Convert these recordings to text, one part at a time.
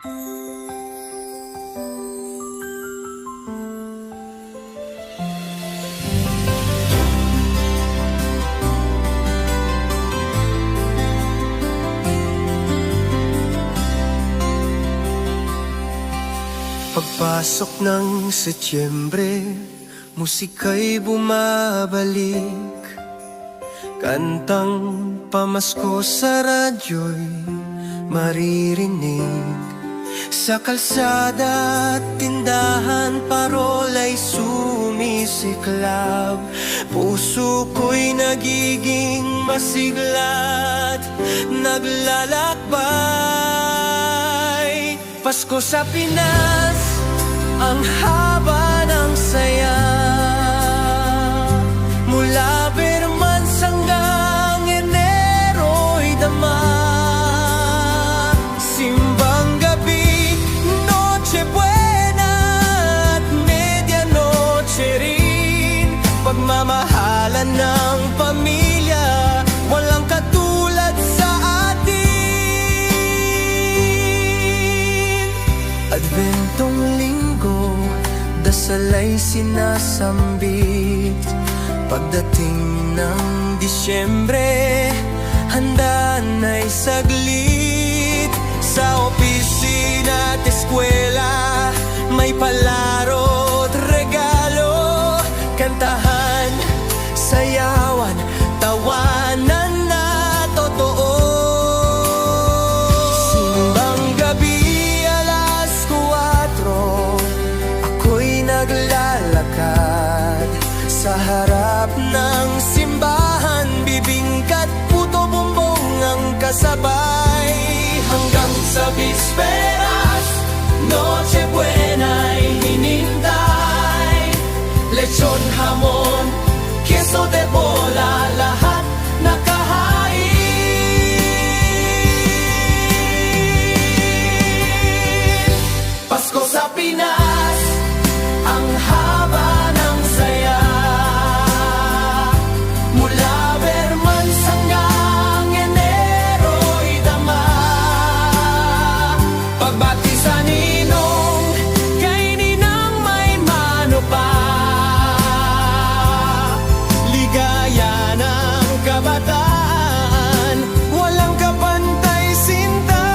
Pagpasok ng Setyembre, musika'y bumabalik. Kantang pamasko sa radyo'y maririnig. Sa kalsada at tindahan, parola'y sumisiklab. Puso ko'y nagiging masigla't naglalakbay. Pasko sa Pinas, ang haba ng saya. Mula Bermans hanggang Enero'y dama. Simbang gabi, Noche Buena at Medianoche rin. Pagmamahalan ng pamilya, walang katulad sa Adventong linggo, dasalay sinasambit. Pagdating ng Disyembre, handa na'y saglit. Sa opisina at eskwela, may palaro't regalo. Kantahan, sayawan, tawanan na totoo. Simbang gabi, naglalakad sa harap ng simbahan, bibingkat, puto, bumbong ang kasabay. Hanggang sa bisperas, Noche Buena'y hinintay. Lechon, hamon, queso de bola, lahat nakahain. Pasko sa Pinas, ang haba ng saya. Mula Bermans hanggang Enero'y dama. Pagbati sa ninong, kay ninang may mano pa. Ligaya ng kabataan, walang kapantay sinta.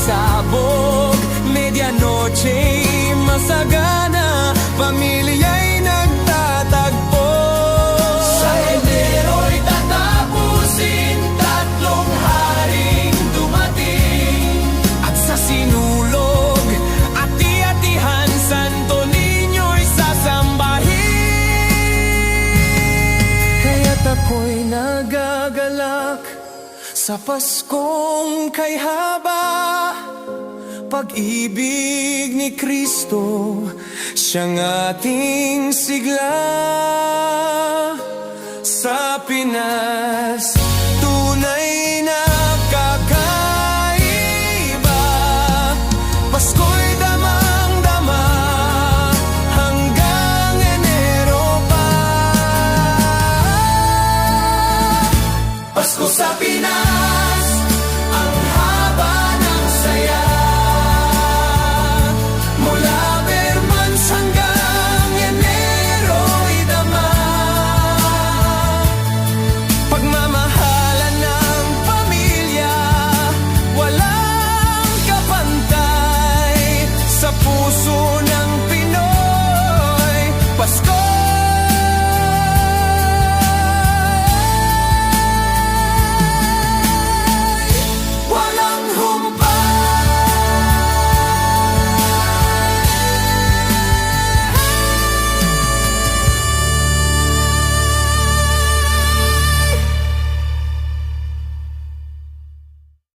Sabog, medianoche, masagana, pamilya'y nagtatagpo. Sa Enero'y tatapusin, tatlong haring dumating. At sa sinulog, ati-atihan, Santo Niño'y sasambahin. Kaya't ako'y nagagalak sa Paskong kay haba. Pag-ibig ni Kristo, siyang ating sigla. Sa Pinas,